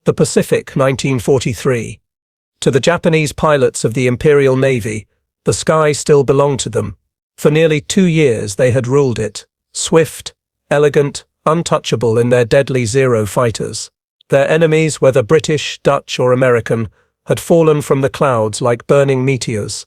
The Pacific, 1943. To the Japanese pilots of the Imperial Navy, the sky still belonged to them. For nearly 2 years they had ruled it, swift, elegant, untouchable in their deadly Zero fighters. Their enemies, whether British, Dutch or American, had fallen from the clouds like burning meteors.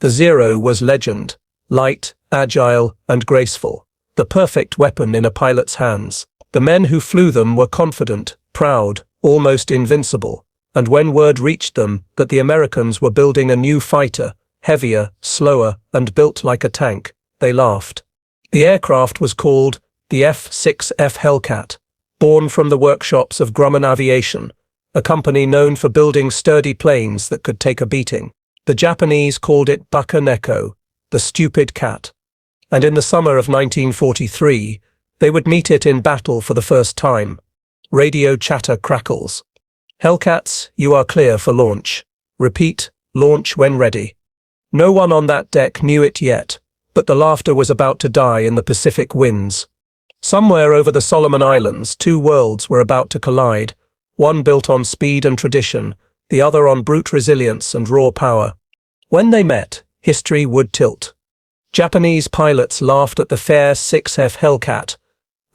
The Zero was legend, light, agile and graceful, the perfect weapon in a pilot's hands. The men who flew them were confident, proud, almost invincible, and when word reached them that the Americans were building a new fighter, heavier, slower, and built like a tank, they laughed. The aircraft was called the F6F Hellcat, born from the workshops of Grumman Aviation, a company known for building sturdy planes that could take a beating. The Japanese called it Baka Neko, the stupid cat. And in the summer of 1943, they would meet it in battle for the first time. Radio chatter crackles. Hellcats, you are clear for launch. Repeat, launch when ready. No one on that deck knew it yet, but the laughter was about to die in the Pacific winds. Somewhere over the Solomon Islands, 2 worlds were about to collide, one built on speed and tradition, the other on brute resilience and raw power. When they met, history would tilt. Japanese pilots laughed at the fair F6F Hellcat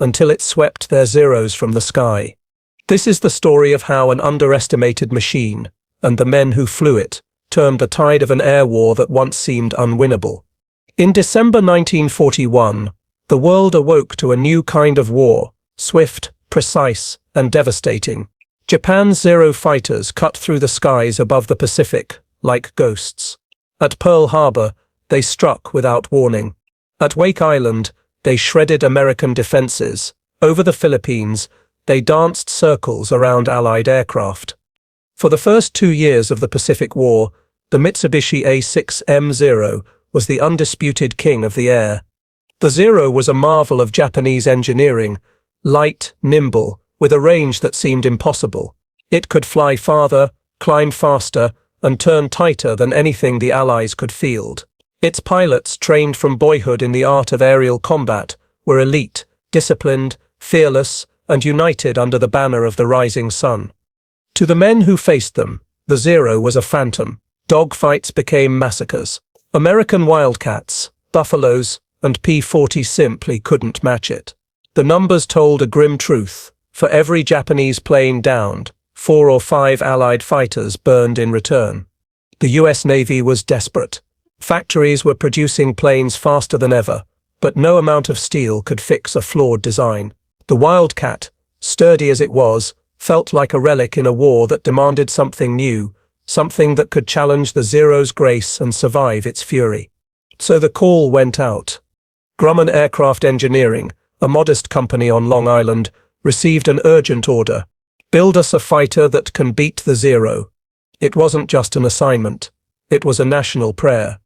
until it swept their Zeros from the sky. This is the story of how an underestimated machine, and the men who flew it, turned the tide of an air war that once seemed unwinnable. In December 1941, the world awoke to a new kind of war, swift, precise, and devastating. Japan's Zero fighters cut through the skies above the Pacific, like ghosts. At Pearl Harbor, they struck without warning. At Wake Island, they shredded American defenses. Over the Philippines, they danced circles around Allied aircraft. For the first 2 years of the Pacific War, the Mitsubishi A6M0 was the undisputed king of the air. The Zero was a marvel of Japanese engineering, light, nimble, with a range that seemed impossible. It could fly farther, climb faster, and turn tighter than anything the Allies could field. Its pilots, trained from boyhood in the art of aerial combat, were elite, disciplined, fearless, and united under the banner of the rising sun. To the men who faced them, the Zero was a phantom. Dogfights became massacres. American Wildcats, Buffaloes, and P-40 simply couldn't match it. The numbers told a grim truth. For every Japanese plane downed, 4 or 5 Allied fighters burned in return. The US Navy was desperate. Factories were producing planes faster than ever, but no amount of steel could fix a flawed design. The Wildcat, sturdy as it was, felt like a relic in a war that demanded something new, something that could challenge the Zero's grace and survive its fury. So the call went out. Grumman Aircraft Engineering, a modest company on Long Island, received an urgent order. Build us a fighter that can beat the Zero. It wasn't just an assignment. It was a national prayer.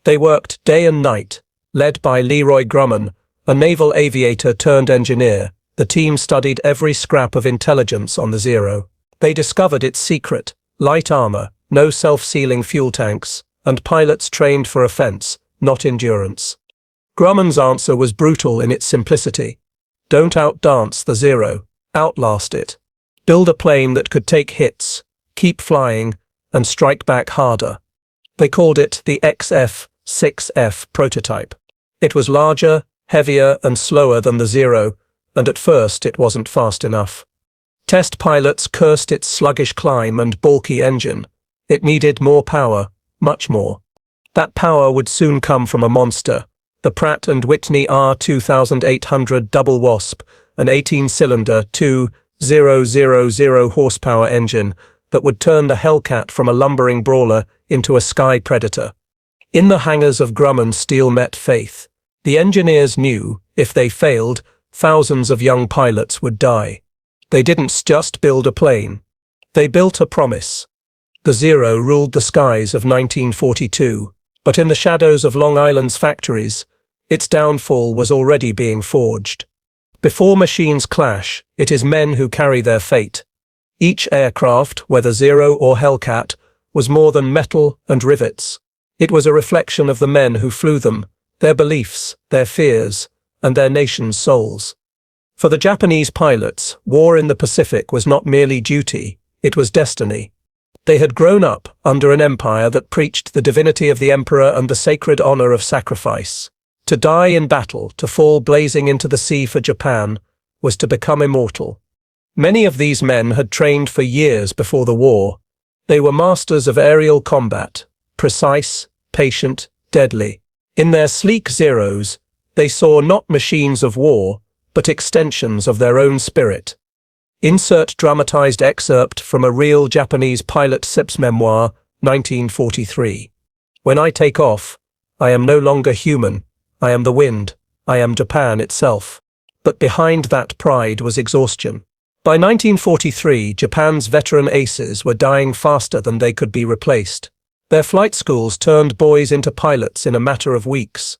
They worked day and night, led by Leroy Grumman, a naval aviator turned engineer. The team studied every scrap of intelligence on the Zero. They discovered its secret: light armor, no self-sealing fuel tanks, and pilots trained for offense, not endurance. Grumman's answer was brutal in its simplicity. Don't outdance the Zero, outlast it. Build a plane that could take hits, keep flying, and strike back harder. They called it the F6F prototype. It was larger, heavier, and slower than the Zero, and at first it wasn't fast enough. Test pilots cursed its sluggish climb and bulky engine. It needed more power, much more. That power would soon come from a monster, the Pratt & Whitney R2800 Double Wasp, an 18-cylinder, 2,000 horsepower engine that would turn the Hellcat from a lumbering brawler into a sky predator. In the hangars of Grumman steel met faith. The engineers knew, if they failed, thousands of young pilots would die. They didn't just build a plane. They built a promise. The Zero ruled the skies of 1942, but in the shadows of Long Island's factories, its downfall was already being forged. Before machines clash, it is men who carry their fate. Each aircraft, whether Zero or Hellcat, was more than metal and rivets. It was a reflection of the men who flew them, their beliefs, their fears, and their nation's souls. For the Japanese pilots, war in the Pacific was not merely duty, It was destiny. They had grown up under an empire that preached the divinity of the emperor and the sacred honor of sacrifice. To die in battle, to fall blazing into the sea for Japan, was to become immortal. Many of these men had trained for years before the war. They were masters of aerial combat, precise, patient, deadly. In their sleek Zeros, they saw not machines of war, but extensions of their own spirit. Insert dramatized excerpt from a real Japanese pilot ship's memoir, 1943. When I take off, I am no longer human. I am the wind. I am Japan itself. But behind that pride was exhaustion. By 1943, Japan's veteran aces were dying faster than they could be replaced. Their flight schools turned boys into pilots in a matter of weeks.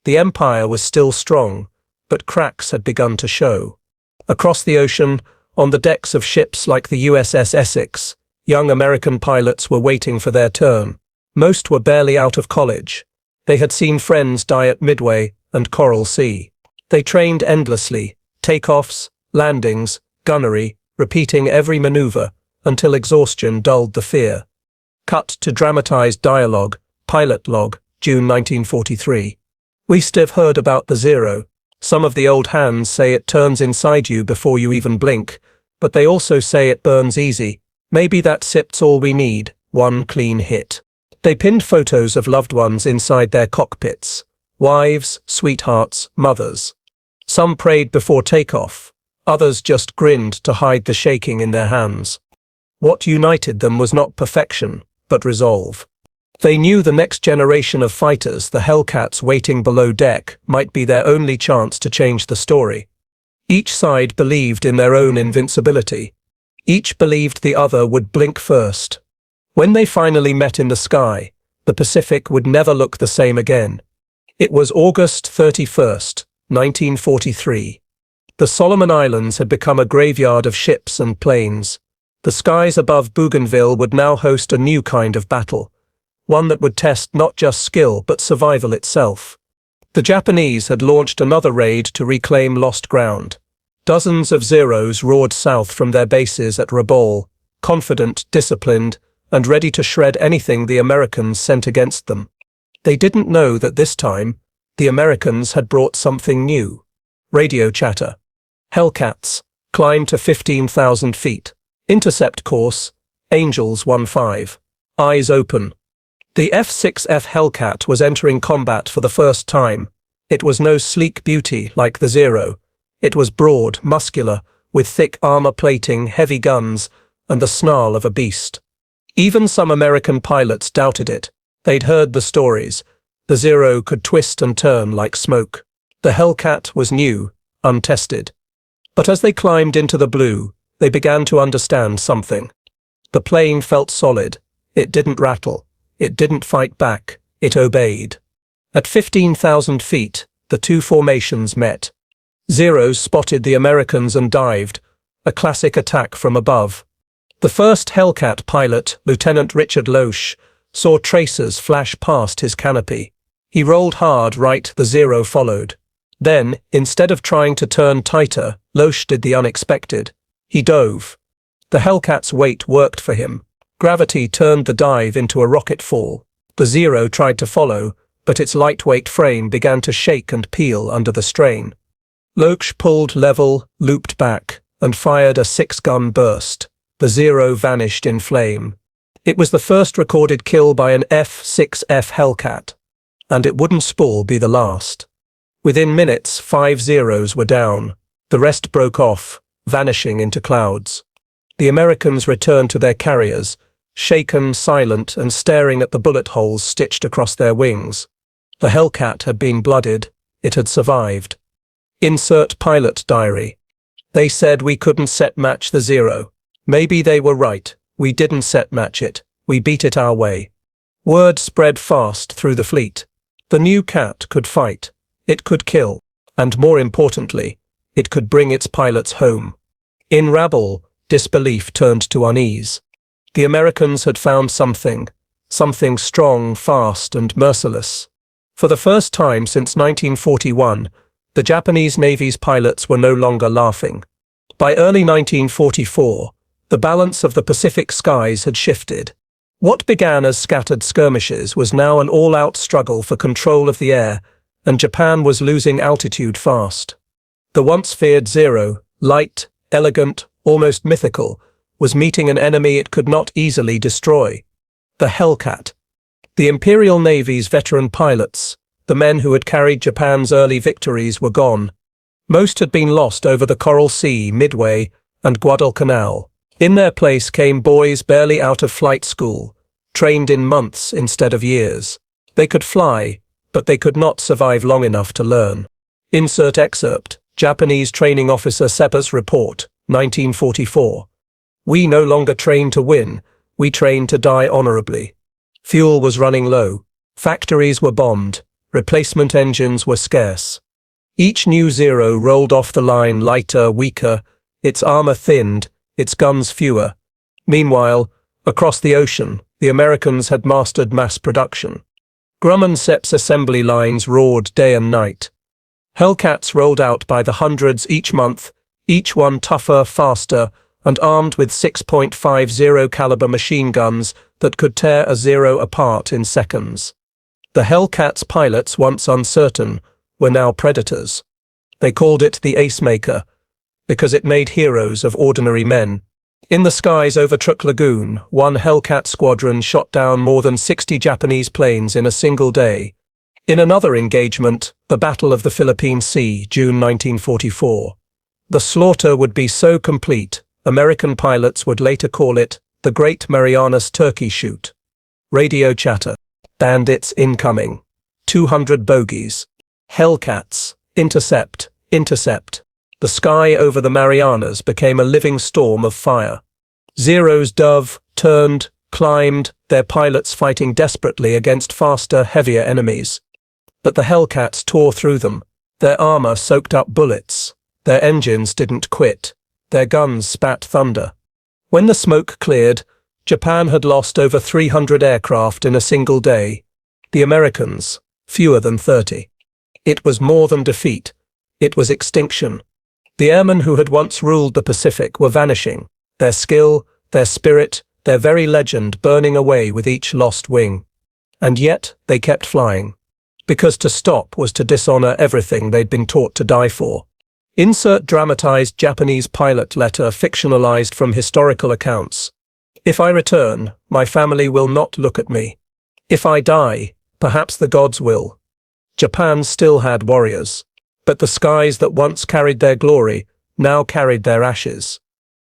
The empire was still strong, but cracks had begun to show. Across the ocean, on the decks of ships like the USS Essex, young American pilots were waiting for their turn. Most were barely out of college. They had seen friends die at Midway and Coral Sea. They trained endlessly, takeoffs, landings, gunnery, repeating every maneuver until exhaustion dulled the fear. Cut to dramatized dialogue, pilot log, June 1943. We still heard about the Zero. Some of the old hands say it turns inside you before you even blink, but they also say it burns easy. Maybe that sip's all we need, one clean hit. They pinned photos of loved ones inside their cockpits. Wives, sweethearts, mothers. Some prayed before takeoff. Others just grinned to hide the shaking in their hands. What united them was not perfection, but resolve. They knew the next generation of fighters, the Hellcats waiting below deck, might be their only chance to change the story. Each side believed in their own invincibility. Each believed the other would blink first. When they finally met in the sky, the Pacific would never look the same again. It was August 31st, 1943. The Solomon Islands had become a graveyard of ships and planes. The skies above Bougainville would now host a new kind of battle, one that would test not just skill but survival itself. The Japanese had launched another raid to reclaim lost ground. Dozens of Zeros roared south from their bases at Rabaul, confident, disciplined, and ready to shred anything the Americans sent against them. They didn't know that this time, the Americans had brought something new. Radio chatter. Hellcats, climb to 15,000 feet. Intercept course, Angels 1-5. Eyes open. The F6F Hellcat was entering combat for the first time. It was no sleek beauty like the Zero. It was broad, muscular, with thick armor plating, heavy guns, and the snarl of a beast. Even some American pilots doubted it. They'd heard the stories. The Zero could twist and turn like smoke. The Hellcat was new, untested. But as they climbed into the blue, they began to understand something. The plane felt solid. It didn't rattle. It didn't fight back. It obeyed. At 15,000 feet, the two formations met. Zeros spotted the Americans and dived, a classic attack from above. The first Hellcat pilot, Lieutenant Richard Loesch, saw tracers flash past his canopy. He rolled hard right, the Zero followed. Then, instead of trying to turn tighter, Loesch did the unexpected. He dove. The Hellcat's weight worked for him. Gravity turned the dive into a rocket fall. The Zero tried to follow, but its lightweight frame began to shake and peel under the strain. Loesch pulled level, looped back, and fired a 6-gun burst. The Zero vanished in flame. It was the first recorded kill by an F6F Hellcat, and it wouldn't spoil be the last. Within minutes, 5 Zeros were down. The rest broke off, vanishing into clouds. The Americans returned to their carriers, shaken, silent, and staring at the bullet holes stitched across their wings. The Hellcat had been blooded. It had survived. Insert pilot diary. They said we couldn't set match the Zero. Maybe they were right. We didn't set match it. We beat it our way. Word spread fast through the fleet. The new cat could fight. It could kill. And more importantly, it could bring its pilots home. In Rabaul, disbelief turned to unease. The Americans had found something strong, fast, and merciless. For the first time since 1941, the Japanese Navy's pilots were no longer laughing. By early 1944, The balance of the Pacific skies had shifted. What began as scattered skirmishes was now an all-out struggle for control of the air, and Japan was losing altitude fast. The once feared Zero, light, elegant, almost mythical, was meeting an enemy it could not easily destroy. The Hellcat. The Imperial Navy's veteran pilots, the men who had carried Japan's early victories, were gone. Most had been lost over the Coral Sea, Midway, and Guadalcanal. In their place came boys barely out of flight school, trained in months instead of years. They could fly, but they could not survive long enough to learn. Insert excerpt, Japanese Training Officer Seba's Report, 1944. We no longer train to win, we train to die honorably. Fuel was running low. Factories were bombed. Replacement engines were scarce. Each new Zero rolled off the line lighter, weaker, its armor thinned, its guns fewer. Meanwhile, across the ocean, the Americans had mastered mass production. Grumman-Sepp's assembly lines roared day and night. Hellcats rolled out by the hundreds each month, each one tougher, faster, and armed with 6.50 caliber machine guns that could tear a Zero apart in seconds. The Hellcat's pilots, once uncertain, were now predators. They called it the Ace Maker, because it made heroes of ordinary men. In the skies over Truk Lagoon, one Hellcat squadron shot down more than 60 Japanese planes in a single day. In another engagement, the Battle of the Philippine Sea, June 1944, the slaughter would be so complete, American pilots would later call it the Great Marianas Turkey Shoot. Radio chatter. Bandits incoming. 200 bogies. Hellcats. Intercept. Intercept. The sky over the Marianas became a living storm of fire. Zeros dove, turned, climbed, their pilots fighting desperately against faster, heavier enemies. But the Hellcats tore through them. Their armor soaked up bullets. Their engines didn't quit. Their guns spat thunder. When the smoke cleared, Japan had lost over 300 aircraft in a single day. The Americans, fewer than 30. It was more than defeat. It was extinction. The airmen who had once ruled the Pacific were vanishing, their skill, their spirit, their very legend burning away with each lost wing. And yet they kept flying. Because to stop was to dishonor everything they'd been taught to die for. Insert dramatized Japanese pilot letter fictionalized from historical accounts. If I return, my family will not look at me. If I die, perhaps the gods will. Japan still had warriors, but the skies that once carried their glory now carried their ashes.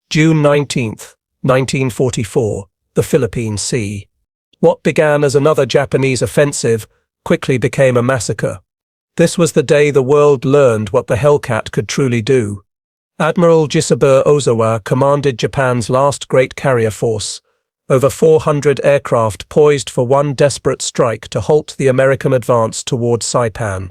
June 19th, 1944, the Philippine Sea. What began as another Japanese offensive quickly became a massacre. This was the day the world learned what the Hellcat could truly do. Admiral Gisaburo Ozawa commanded Japan's last great carrier force, over 400 aircraft poised for one desperate strike to halt the American advance toward Saipan.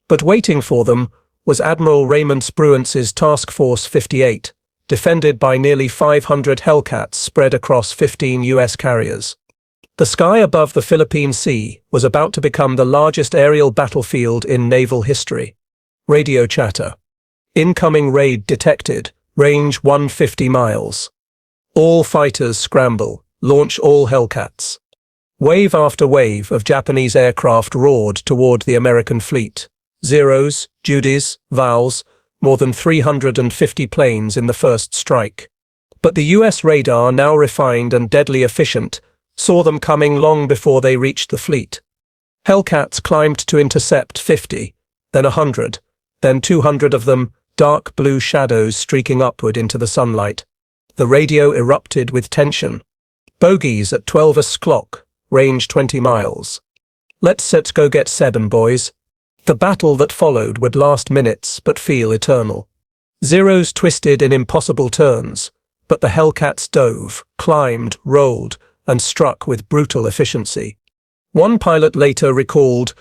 But waiting for them was Admiral Raymond Spruance's Task Force 58, defended by nearly 500 Hellcats spread across 15 U.S. carriers. The sky above the Philippine Sea was about to become the largest aerial battlefield in naval history. Radio chatter. Incoming raid detected, range 150 miles. All fighters scramble, launch all Hellcats. Wave after wave of Japanese aircraft roared toward the American fleet. Zeros, Judys, Vals, more than 350 planes in the first strike. But the US radar, now refined and deadly efficient, saw them coming long before they reached the fleet. Hellcats climbed to intercept 50, then 100, then 200 of them, dark blue shadows streaking upward into the sunlight. The radio erupted with tension. Bogies at 12 o'clock, range 20 miles. Let's go get 7, boys. The battle that followed would last minutes but feel eternal. Zeros twisted in impossible turns, but the Hellcats dove, climbed, rolled, and struck with brutal efficiency. One pilot later recalled,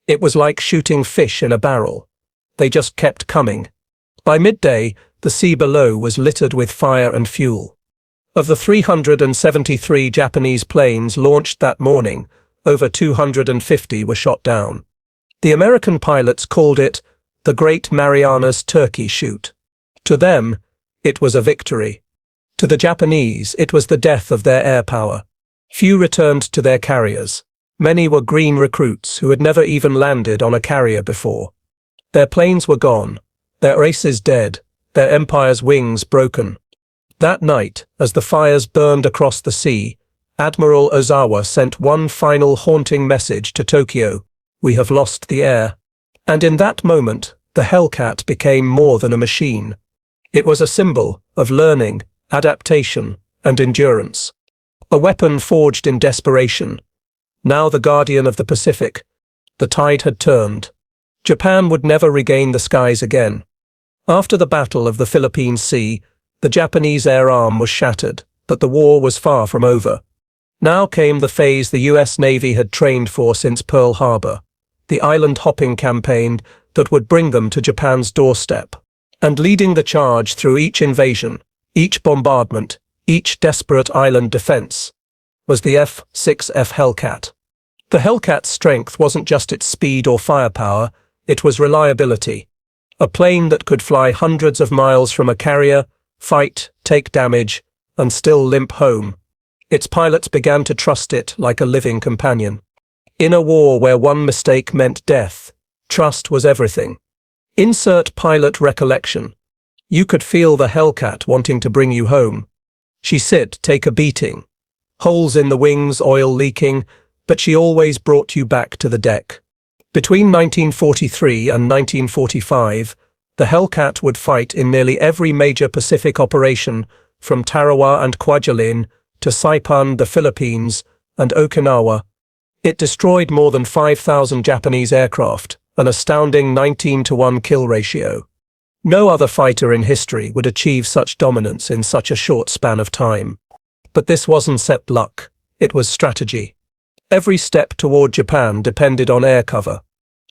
"It was like shooting fish in a barrel. They just kept coming." By midday, the sea below was littered with fire and fuel. Of the 373 Japanese planes launched that morning, over 250 were shot down. The American pilots called it the Great Marianas Turkey Shoot. To them, it was a victory. To the Japanese, it was the death of their air power. Few returned to their carriers. Many were green recruits who had never even landed on a carrier before. Their planes were gone, their aces dead, their empire's wings broken. That night, as the fires burned across the sea, Admiral Ozawa sent one final haunting message to Tokyo: "We have lost the air." And in that moment, the Hellcat became more than a machine. It was a symbol of learning, adaptation, and endurance. A weapon forged in desperation. Now the guardian of the Pacific. The tide had turned. Japan would never regain the skies again. After the Battle of the Philippine Sea, the Japanese air arm was shattered, but the war was far from over. Now came the phase the US Navy had trained for since Pearl Harbor, the island-hopping campaign that would bring them to Japan's doorstep. And leading the charge through each invasion, each bombardment, each desperate island defense, was the F6F Hellcat. The Hellcat's strength wasn't just its speed or firepower, it was reliability. A plane that could fly hundreds of miles from a carrier, fight, take damage, and still limp home. Its pilots began to trust it like a living companion. In a war where one mistake meant death, trust was everything. Insert pilot recollection. You could feel the Hellcat wanting to bring you home. She said, take a beating. Holes in the wings, oil leaking, but she always brought you back to the deck. Between 1943 and 1945, the Hellcat would fight in nearly every major Pacific operation, from Tarawa and Kwajalein to Saipan, the Philippines, and Okinawa. It destroyed more than 5,000 Japanese aircraft, an astounding 19-to-1 kill ratio. No other fighter in history would achieve such dominance in such a short span of time. But this wasn't set luck, it was strategy. Every step toward Japan depended on air cover.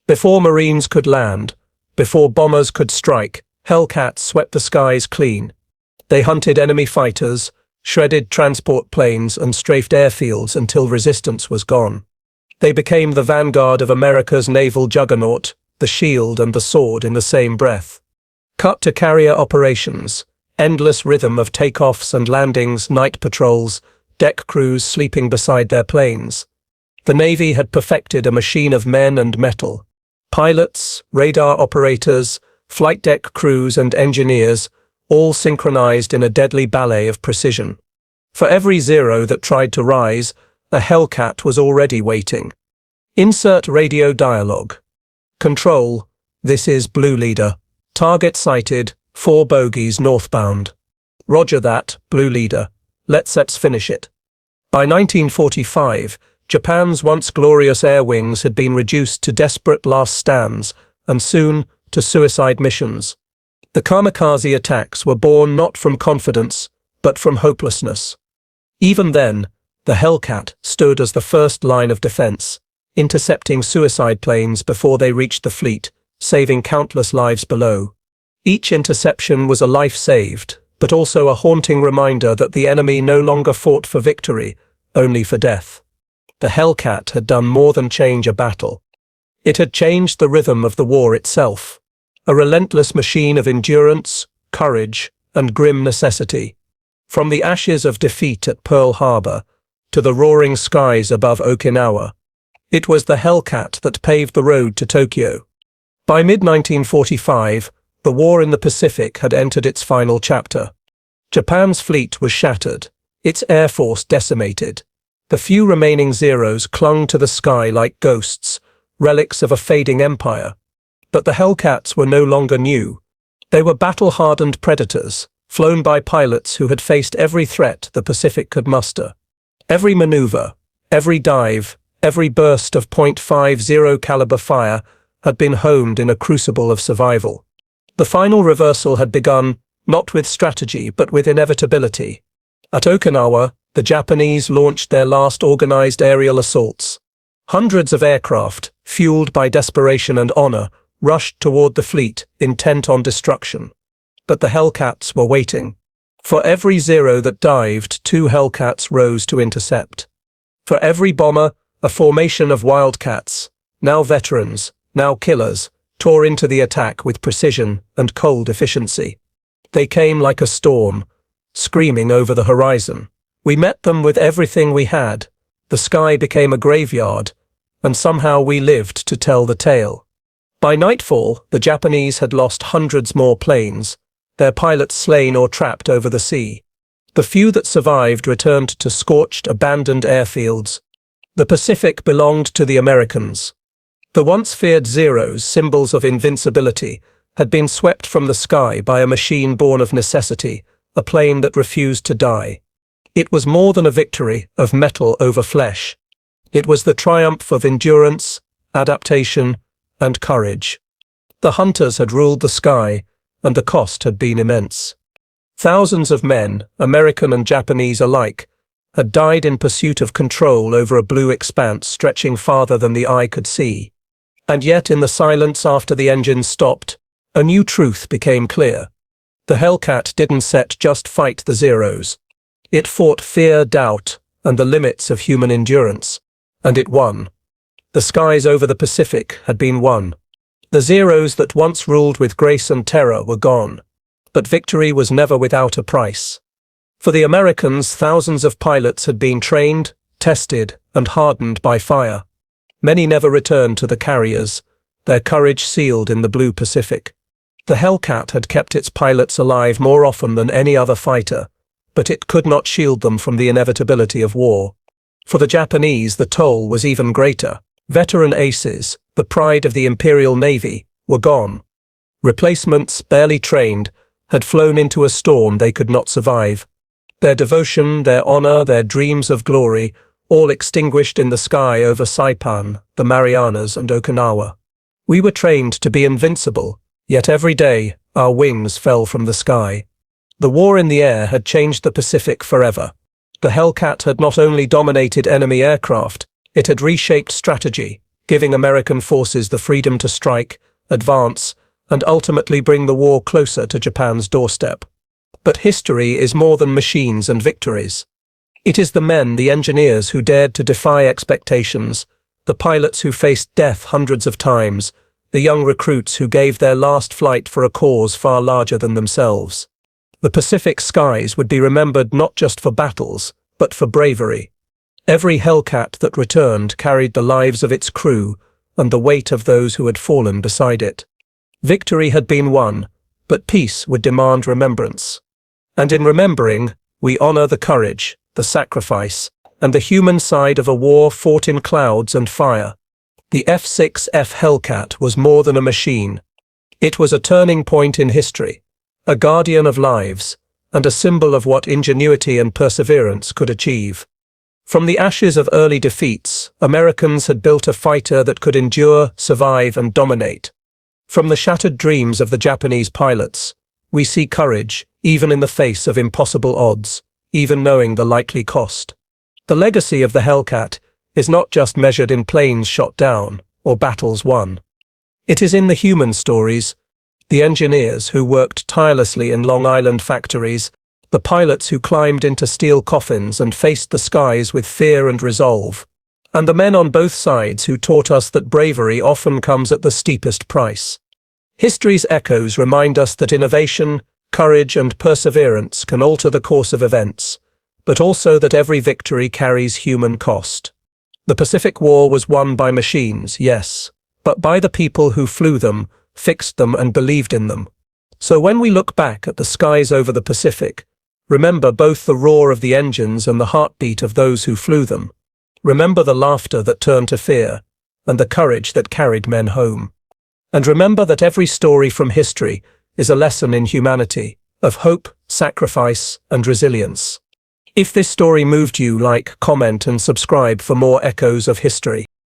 Before Marines could land, before bombers could strike, Hellcats swept the skies clean. They hunted enemy fighters, shredded transport planes, and strafed airfields until resistance was gone. They became the vanguard of America's naval juggernaut, the shield and the sword in the same breath. Cut to carrier operations, endless rhythm of takeoffs and landings, night patrols, deck crews sleeping beside their planes. The Navy had perfected a machine of men and metal. Pilots, radar operators, flight deck crews and engineers, all synchronized in a deadly ballet of precision. For every zero that tried to rise, a Hellcat was already waiting. Insert radio dialogue. Control, this is Blue Leader. Target sighted, 4 bogies northbound. Roger that, Blue Leader. Let's finish it. By 1945, Japan's once glorious air wings had been reduced to desperate last stands, and soon to suicide missions. The kamikaze attacks were born not from confidence, but from hopelessness. Even then, the Hellcat stood as the first line of defense, intercepting suicide planes before they reached the fleet, saving countless lives below. Each interception was a life saved, but also a haunting reminder that the enemy no longer fought for victory, only for death. The Hellcat had done more than change a battle. It had changed the rhythm of the war itself, a relentless machine of endurance, courage, and grim necessity. From the ashes of defeat at Pearl Harbor to the roaring skies above Okinawa, it was the Hellcat that paved the road to Tokyo. By mid-1945, the war in the Pacific had entered its final chapter. Japan's fleet was shattered, its air force decimated. The few remaining Zeros clung to the sky like ghosts, relics of a fading empire. But the Hellcats were no longer new. They were battle-hardened predators, flown by pilots who had faced every threat the Pacific could muster. Every maneuver, every dive, every burst of .50 caliber fire had been honed in a crucible of survival. The final reversal had begun, not with strategy but with inevitability. At Okinawa, the Japanese launched their last organized aerial assaults. Hundreds of aircraft, fueled by desperation and honor, rushed toward the fleet, intent on destruction. But the Hellcats were waiting. For every Zero that dived, 2 Hellcats rose to intercept. For every bomber, a formation of wildcats, now veterans, now killers, tore into the attack with precision and cold efficiency. They came like a storm, screaming over the horizon. We met them with everything we had. The sky became a graveyard, and somehow we lived to tell the tale. By nightfall, the Japanese had lost hundreds more planes, their pilots slain or trapped over the sea. The few that survived returned to scorched, abandoned airfields. The Pacific belonged to the Americans. The once feared Zeros, symbols of invincibility, had been swept from the sky by a machine born of necessity, a plane that refused to die. It was more than a victory of metal over flesh. It was the triumph of endurance, adaptation, and courage. The hunters had ruled the sky, and the cost had been immense. Thousands of men, American and Japanese alike, had died in pursuit of control over a blue expanse stretching farther than the eye could see. And yet, in the silence after the engines stopped, a new truth became clear. The Hellcat didn't just fight the Zeros. It fought fear, doubt, and the limits of human endurance. And it won. The skies over the Pacific had been won. The Zeros that once ruled with grace and terror were gone. But victory was never without a price. For the Americans, thousands of pilots had been trained, tested, and hardened by fire. Many never returned to the carriers, their courage sealed in the blue Pacific. The Hellcat had kept its pilots alive more often than any other fighter, but it could not shield them from the inevitability of war. For the Japanese, the toll was even greater. Veteran aces, the pride of the Imperial Navy, were gone. Replacements, barely trained, had flown into a storm they could not survive. Their devotion, their honor, their dreams of glory, all extinguished in the sky over Saipan, the Marianas, and Okinawa. We were trained to be invincible, yet every day our wings fell from the sky. The war in the air had changed the Pacific forever. The Hellcat had not only dominated enemy aircraft, it had reshaped strategy, giving American forces the freedom to strike, advance, and ultimately bring the war closer to Japan's doorstep. But history is more than machines and victories. It is the men, the engineers who dared to defy expectations, the pilots who faced death hundreds of times, the young recruits who gave their last flight for a cause far larger than themselves. The Pacific skies would be remembered not just for battles, but for bravery. Every Hellcat that returned carried the lives of its crew and the weight of those who had fallen beside it. Victory had been won, but peace would demand remembrance. And in remembering, we honor the courage, the sacrifice, and the human side of a war fought in clouds and fire. The F6F Hellcat was more than a machine. It was a turning point in history, a guardian of lives, and a symbol of what ingenuity and perseverance could achieve. From the ashes of early defeats, Americans had built a fighter that could endure, survive, and dominate. From the shattered dreams of the Japanese pilots, we see courage, even in the face of impossible odds, even knowing the likely cost. The legacy of the Hellcat is not just measured in planes shot down or battles won. It is in the human stories, the engineers who worked tirelessly in Long Island factories, the pilots who climbed into steel coffins and faced the skies with fear and resolve, and the men on both sides who taught us that bravery often comes at the steepest price. History's echoes remind us that innovation, courage, and perseverance can alter the course of events, but also that every victory carries human cost. The Pacific War was won by machines, yes, but by the people who flew them, fixed them, and believed in them. So when we look back at the skies over the Pacific, remember both the roar of the engines and the heartbeat of those who flew them. Remember the laughter that turned to fear, and the courage that carried men home. And remember that every story from history is a lesson in humanity, of hope, sacrifice, and resilience. If this story moved you, like, comment, and subscribe for more echoes of history.